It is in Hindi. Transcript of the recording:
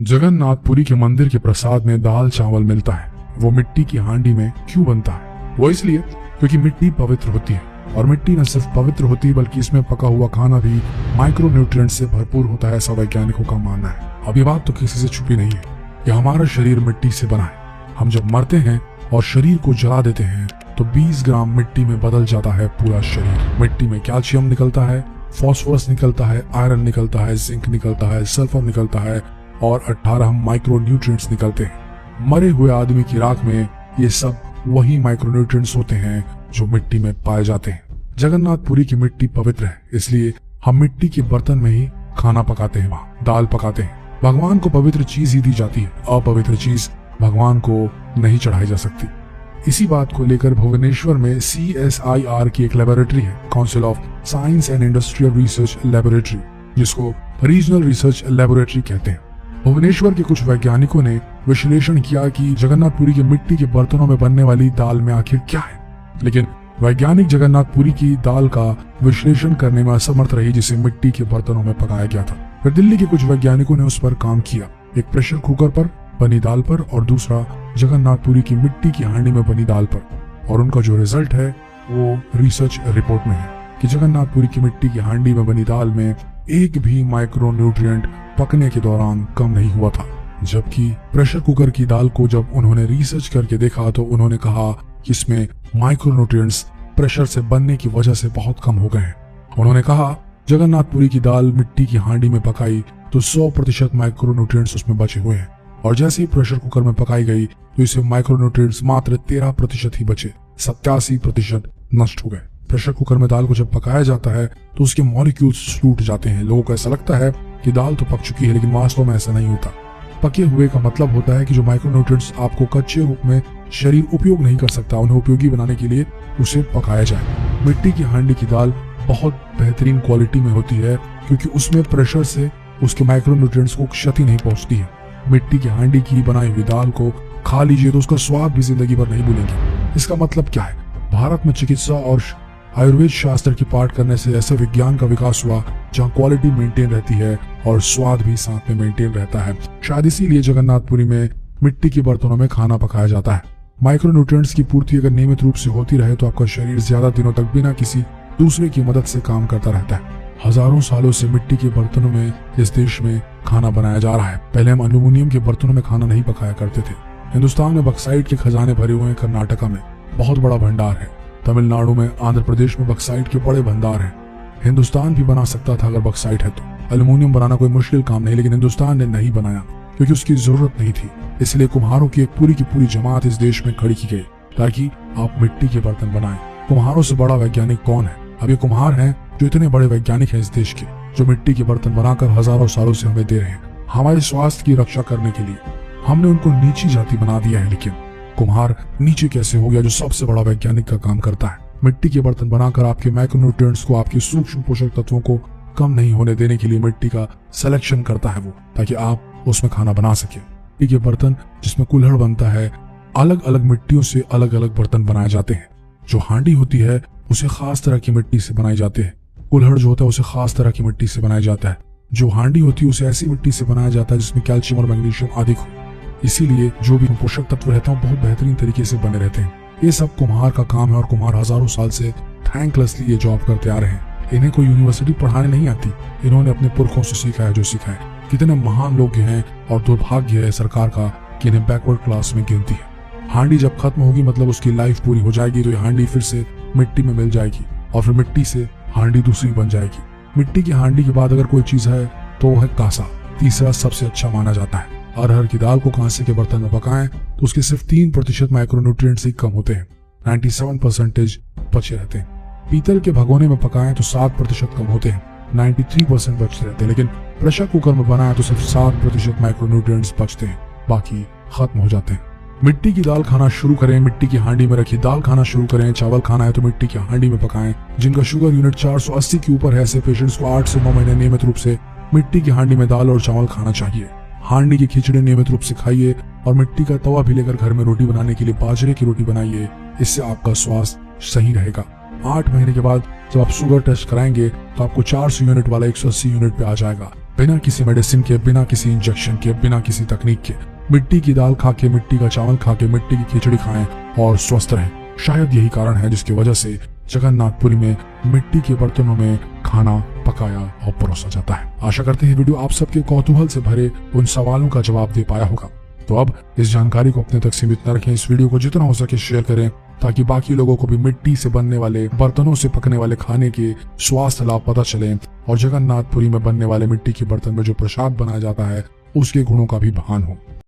जगन्नाथपुरी के मंदिर के प्रसाद में दाल चावल मिलता है, वो मिट्टी की हांडी में क्यों बनता है? वो इसलिए क्योंकि मिट्टी पवित्र होती है, और मिट्टी न सिर्फ पवित्र होती है बल्कि इसमें पका हुआ खाना भी माइक्रोन्यूट्रिएंट से भरपूर होता है, ऐसा वैज्ञानिकों का मानना है। अब ये बात तो किसी से छुपी नहीं है कि हमारा शरीर मिट्टी से बना है। हम जब मरते हैं और शरीर को जला देते हैं तो 20 ग्राम मिट्टी में बदल जाता है पूरा शरीर। मिट्टी में कैल्शियम निकलता है, फॉस्फोरस निकलता है, आयरन निकलता है, जिंक निकलता है, सल्फर निकलता है और 18 माइक्रोन्यूट्रिएंट्स निकलते हैं। मरे हुए आदमी की राख में ये सब वही माइक्रोन्यूट्रिएंट्स होते हैं जो मिट्टी में पाए जाते हैं। जगन्नाथपुरी की मिट्टी पवित्र है, इसलिए हम मिट्टी के बर्तन में ही खाना पकाते हैं, वहाँ दाल पकाते हैं। भगवान को पवित्र चीज ही दी जाती है, अपवित्र चीज भगवान को नहीं चढ़ाई जा सकती। इसी बात को लेकर भुवनेश्वर में CSIR की एक लेबोरेटरी है, council of science and industrial research laboratory, जिसको रीजनल रिसर्च लेबोरेटरी कहते हैं। भुवनेश्वर के कुछ वैज्ञानिकों ने विश्लेषण किया कि जगन्नाथपुरी के मिट्टी के बर्तनों में बनने वाली दाल में आखिर क्या है, लेकिन वैज्ञानिक जगन्नाथपुरी की दाल का विश्लेषण करने में असमर्थ रही, जिसे मिट्टी के बर्तनों में पकाया गया था। फिर दिल्ली के कुछ वैज्ञानिकों ने उस पर काम किया, एक प्रेशर कुकर पर बनी दाल पर और दूसरा जगन्नाथपुरी की मिट्टी की हांडी में बनी दाल पर, और उनका जो रिजल्ट है वो रिसर्च रिपोर्ट में है कि जगन्नाथपुरी की मिट्टी की हांडी में बनी दाल में एक भी माइक्रोन्यूट्रिएंट पकने के दौरान कम नहीं हुआ था। जबकि प्रेशर कुकर की दाल को जब उन्होंने रिसर्च करके देखा तो उन्होंने कहा कि इसमें माइक्रोन्यूट्रिएंट्स प्रेशर से बनने की वजह से बहुत कम हो गए हैं। उन्होंने कहा जगन्नाथपुरी की दाल मिट्टी की हांडी में पकाई तो 100% माइक्रोन्यूट्रिएंट्स उसमें बचे हुए हैं, और जैसे ही प्रेशर कुकर में पकाई गई तो इसे माइक्रोन्यूट्रिएंट्स मात्र 13% ही बचे, 87% नष्ट हो गए। प्रेशर कुकर में दाल को जब पकाया जाता है तो उसके मॉलिक्यूल्स टूट जाते हैं। लोगों को ऐसा लगता है कि दाल तो पक चुकी है, लेकिन वास्तव में ऐसा नहीं होता। पके हुए का मतलब होता है कि जो माइक्रोन्यूट्रिएंट्स आपको कच्चे रूप में शरीर उपयोग नहीं कर सकता, उन्हें उपयोगी बनाने के लिए उसे पकाया जाए। मिट्टी की हांडी की दाल बहुत बेहतरीन क्वालिटी में होती है क्योंकि उसमें प्रेशर से उसके माइक्रोन्यूट्रिएंट्स को क्षति नहीं पहुंचती है। मिट्टी की हांडी की बनाई हुई दाल को खा लीजिए तो उसका स्वाद भी जिंदगी भर नहीं भूलेंगे। इसका मतलब क्या है? भारत में चिकित्सा और आयुर्वेद शास्त्र की पाठ करने से ऐसे विज्ञान का विकास हुआ जहाँ क्वालिटी मेंटेन रहती है और स्वाद भी साथ में मेंटेन रहता है। शायद इसीलिए जगन्नाथपुरी में मिट्टी के बर्तनों में खाना पकाया जाता है। माइक्रोन्यूट्रिएंट्स की पूर्ति अगर नियमित रूप से होती रहे तो आपका शरीर ज्यादा दिनों तक बिना किसी दूसरे की मदद से काम करता रहता है। हजारों सालों से मिट्टी के बर्तनों में इस देश में खाना बनाया जा रहा है। पहले हम एल्यूमिनियम के बर्तनों में खाना नहीं पकाया करते थे। हिंदुस्तान में बक्साइट के खजाने भरे हुए हैं। कर्नाटका में बहुत बड़ा भंडार है। तमिलनाडु में, आंध्र प्रदेश में बक्साइट के बड़े भंडार हैं। हिंदुस्तान भी बना सकता था अगर बक्साइट है तो। एल्यूमिनियम बनाना कोई मुश्किल काम नहीं, लेकिन हिंदुस्तान ने नहीं बनाया क्योंकि उसकी जरूरत नहीं थी। इसलिए कुम्हारों की एक पूरी की पूरी जमात इस देश में खड़ी की गई ताकि आप मिट्टी के बर्तन बनाएं। कुम्हारों से बड़ा वैज्ञानिक कौन है? अब ये कुम्हार हैं जो इतने बड़े वैज्ञानिक हैं इस देश के, जो मिट्टी के बर्तन बनाकर हजारों सालों से हमें दे रहे हैं हमारे स्वास्थ्य की रक्षा करने के लिए। हमने उनको नीची जाति बना दिया है, लेकिन कुम्हार नीचे कैसे हो गया जो सबसे बड़ा वैज्ञानिक का काम करता है? मिट्टी के बर्तन बनाकर आपके माइक्रोन्यूट्रिएंट्स को, आपके सूक्ष्म पोषक तत्वों को कम नहीं होने देने के लिए मिट्टी का सिलेक्शन करता है वो, ताकि आप उसमें खाना बना सके। मिट्टी के बर्तन जिसमें कुल्हड़ बनता है, अलग अलग मिट्टियों से अलग अलग बर्तन बनाए जाते हैं। जो हांडी होती है उसे खास तरह की मिट्टी से बनाए जाते हैं। कुल्हड़ जो होता है उसे खास तरह की मिट्टी से बनाया जाता है। जो हांडी होती है उसे ऐसी मिट्टी से बनाया जाता है जिसमें कैल्शियम और मैग्नीशियम अधिक हो, इसीलिए जो भी पोषक तत्व रहते हैं बहुत बेहतरीन तरीके से बने रहते हैं। ये सब कुम्हार का काम है और कुम्हार हजारों साल से थैंकलेसली ये जॉब करते आ रहे हैं। इन्हें कोई यूनिवर्सिटी पढ़ाने नहीं आती, इन्होंने अपने पुरखों से सीखा है जो सीखा है। कितने महान लोग हैं और दुर्भाग्य है सरकार का कि इन्हें बैकवर्ड क्लास में गिनती है। हांडी जब खत्म होगी मतलब उसकी लाइफ पूरी हो जाएगी, तो ये हांडी फिर से मिट्टी में मिल जाएगी और फिर मिट्टी से हांडी दूसरी बन जाएगी। मिट्टी की हांडी के बाद अगर कोई चीज है तो वो है कांसा। तीसरा सबसे अच्छा माना जाता है। अरहर की दाल को कांसे के बर्तन में पकाएं तो उसके सिर्फ 3% माइक्रोन्यूट्रिएंट्स ही कम होते हैं, 97% बचे रहते हैं। पीतल के भगोने में पकाएं तो 7% कम होते हैं, 93% बचते रहते हैं। लेकिन प्रेशर कुकर में बनाएं तो सिर्फ 7% माइक्रोन्यूट्रिएंट्स बचते हैं, बाकी खत्म हो जाते हैं। मिट्टी की दाल खाना शुरू करें, मिट्टी की हांडी में रखी दाल खाना शुरू करें। चावल खाना है तो मिट्टी की हांडी में पकाएं। जिनका शुगर यूनिट 480 के ऊपर है ऐसे पेशेंट्स को 8 से 9 महीने नियमित रूप से मिट्टी की हांडी में दाल और चावल खाना चाहिए। हांडी की खिचड़ी नियमित रूप से खाइए और मिट्टी का तवा भी लेकर घर में रोटी बनाने के लिए बाजरे की रोटी बनाइए। इससे आपका स्वास्थ्य सही रहेगा। 8 महीने के बाद जब आप शुगर टेस्ट कराएंगे तो आपको 400 यूनिट वाला 180 यूनिट पे आ जाएगा। बिना किसी मेडिसिन के, बिना किसी इंजेक्शन के, बिना किसी तकनीक के। मिट्टी की दाल खा के, मिट्टी का चावल खा के, मिट्टी की खिचड़ी खाएं और स्वस्थ रहें। शायद यही कारण है जिसकी वजह से जगन्नाथपुरी में मिट्टी के बर्तनों में खाना पकाया और परोसा जाता है। आशा करते हैं वीडियो आप सबके कौतूहल से भरे उन सवालों का जवाब दे पाया होगा। तो अब इस जानकारी को अपने तक सीमित न रखें, इस वीडियो को जितना हो सके शेयर करें ताकि बाकी लोगों को भी मिट्टी से बनने वाले बर्तनों से पकने वाले खाने के स्वास्थ्य लाभ पता चले और जगन्नाथपुरी में बनने वाले मिट्टी के बर्तन में जो प्रसाद बनाया जाता है उसके गुणों का भी भान हो।